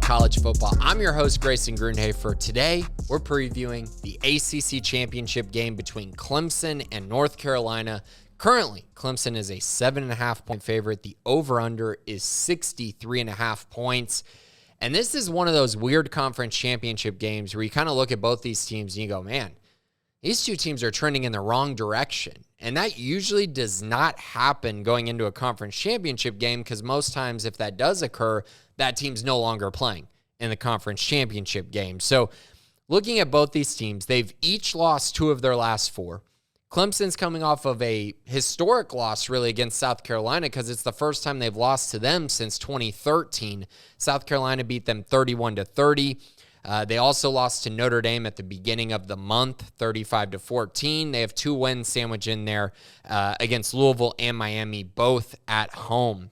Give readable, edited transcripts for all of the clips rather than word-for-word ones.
college football. I'm your host, Grayson. For today, we're previewing the ACC Championship game between Clemson and North Carolina. Currently, Clemson is a 7.5-point favorite. The over-under is 63.5 points. And this is one of those weird conference championship games where you kind of look at both these teams and you go, man, these two teams are trending in the wrong direction. And that usually does not happen going into a conference championship game because most times if that does occur, that team's no longer playing in the conference championship game. So looking at both these teams, they've each lost 2 of their last 4. Clemson's coming off of a historic loss really against South Carolina because it's the first time they've lost to them since 2013. South Carolina beat them 31-30. They also lost to Notre Dame at the beginning of the month, 35-14. They have 2 wins sandwiched in there against Louisville and Miami, both at home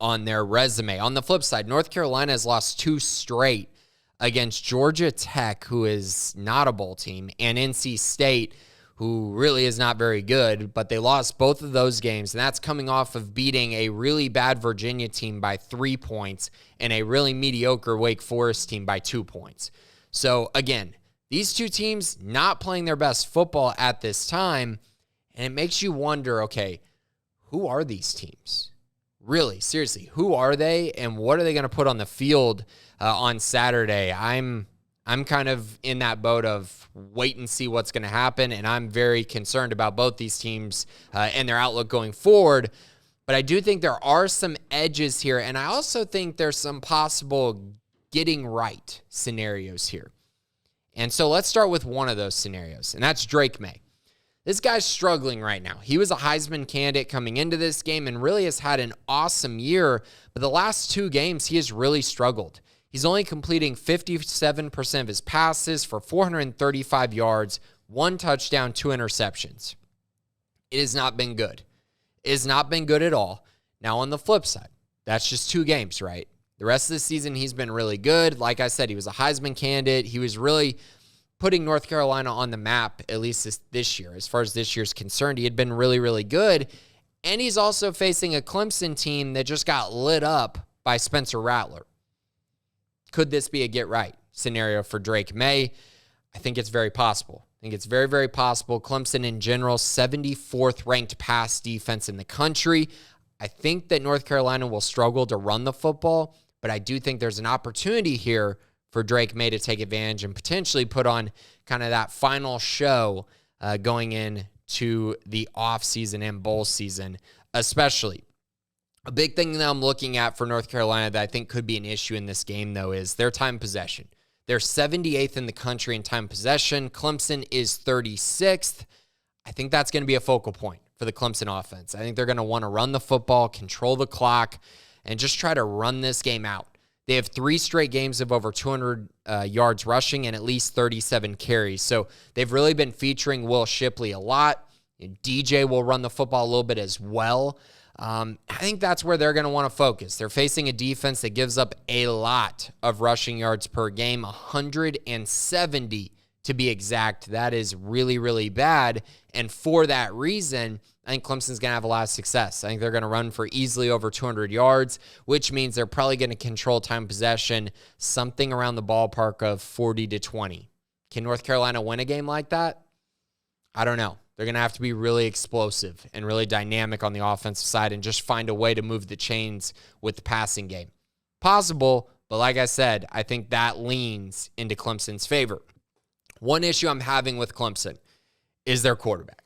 on their resume. On the flip side, North Carolina has lost 2 straight against Georgia Tech, who is not a bowl team, and NC State, who really is not very good, but they lost both of those games, and that's coming off of beating a really bad Virginia team by 3 points and a really mediocre Wake Forest team by 2 points. So, again, these two teams not playing their best football at this time, and it makes you wonder, okay, who are these teams? Really, seriously, who are they, and what are they going to put on the field on Saturday? I'm kind of in that boat of wait and see what's going to happen, and I'm very concerned about both these teams and their outlook going forward. But I do think there are some edges here, and I also think there's some possible getting right scenarios here. And so let's start with one of those scenarios, and that's Drake Maye. This guy's struggling right now. He was a Heisman candidate coming into this game and really has had an awesome year, but the last 2 games he has really struggled. He's only completing 57% of his passes for 435 yards, 1 touchdown, 2 interceptions. It has not been good. It has not been good at all. Now, on the flip side, that's just 2 games, right? The rest of the season, he's been really good. Like I said, he was a Heisman candidate. He was really putting North Carolina on the map, at least this year. As far as this year's concerned, he had been really, really good. And he's also facing a Clemson team that just got lit up by Spencer Rattler. Could this be a get-right scenario for Drake Maye? I think it's very possible. I think it's very, very possible. Clemson in general, 74th ranked pass defense in the country. I think that North Carolina will struggle to run the football, but I do think there's an opportunity here for Drake Maye to take advantage and potentially put on kind of that final show going into the offseason and bowl season, especially. A big thing that I'm looking at for North Carolina that I think could be an issue in this game, though, is their time possession. They're 78th in the country in time possession. Clemson is 36th. I think that's going to be a focal point for the Clemson offense. I think they're going to want to run the football, control the clock, and just try to run this game out. They have 3 straight games of over 200 yards rushing and at least 37 carries. So they've really been featuring Will Shipley a lot. DJ will run the football a little bit as well. I think that's where they're going to want to focus. They're facing a defense that gives up a lot of rushing yards per game, 170 to be exact. That is really, really bad. And for that reason, I think Clemson's going to have a lot of success. I think they're going to run for easily over 200 yards, which means they're probably going to control time possession, something around the ballpark of 40-20. Can North Carolina win a game like that? I don't know. They're going to have to be really explosive and really dynamic on the offensive side and just find a way to move the chains with the passing game. Possible, but like I said, I think that leans into Clemson's favor. One issue I'm having with Clemson is their quarterback.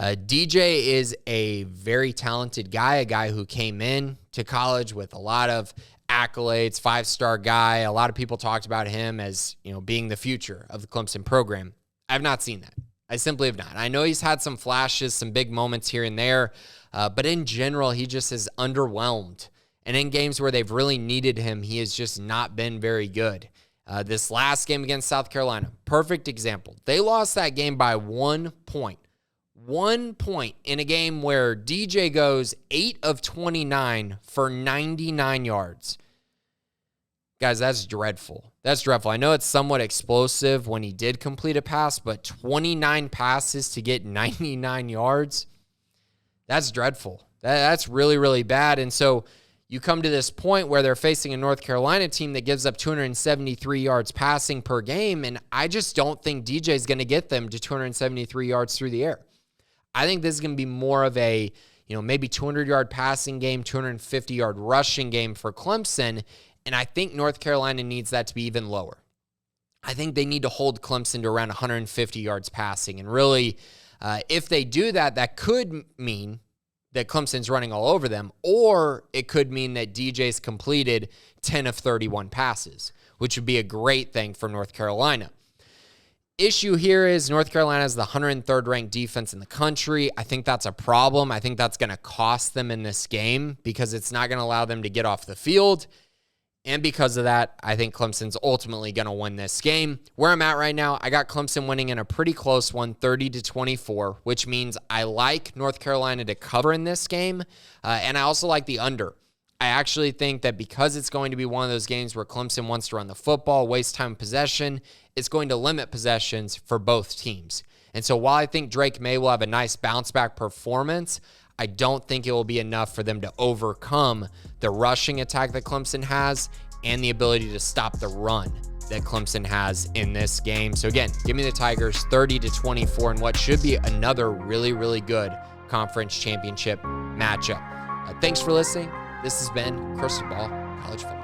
DJ is a very talented guy, a guy who came in to college with a lot of accolades, 5-star guy. A lot of people talked about him as, being the future of the Clemson program. I've not seen that. I simply have not. I know he's had some flashes, some big moments here and there, but in general, he just is underwhelmed. And in games where they've really needed him, he has just not been very good. This last game against South Carolina, perfect example. They lost that game by 1 point. 1 point in a game where DJ goes 8 of 29 for 99 yards. Guys, that's dreadful. That's dreadful. I know it's somewhat explosive when he did complete a pass, but 29 passes to get 99 yards, that's dreadful. That's really, really bad. And so you come to this point where they're facing a North Carolina team that gives up 273 yards passing per game, and I just don't think DJ is going to get them to 273 yards through the air. I think this is going to be more of a, maybe 200-yard passing game, 250-yard rushing game for Clemson, and I think North Carolina needs that to be even lower. I think they need to hold Clemson to around 150 yards passing, and really, if they do that, that could mean that Clemson's running all over them, or it could mean that DJ's completed 10 of 31 passes, which would be a great thing for North Carolina. Issue here is North Carolina is the 103rd ranked defense in the country. I think that's a problem. I think that's going to cost them in this game because it's not going to allow them to get off the field. And because of that, I think Clemson's ultimately going to win this game. Where I'm at right now, I got Clemson winning in a pretty close one, 30-24, which means I like North Carolina to cover in this game, and I also like the under. I actually think that because it's going to be one of those games where Clemson wants to run the football, waste time possession, it's going to limit possessions for both teams. And so while I think Drake Maye will have a nice bounce-back performance, I don't think it will be enough for them to overcome the rushing attack that Clemson has and the ability to stop the run that Clemson has in this game. So again, give me the Tigers 30-24 in what should be another really, really good conference championship matchup. Thanks for listening. This has been Crystal Ball College Football.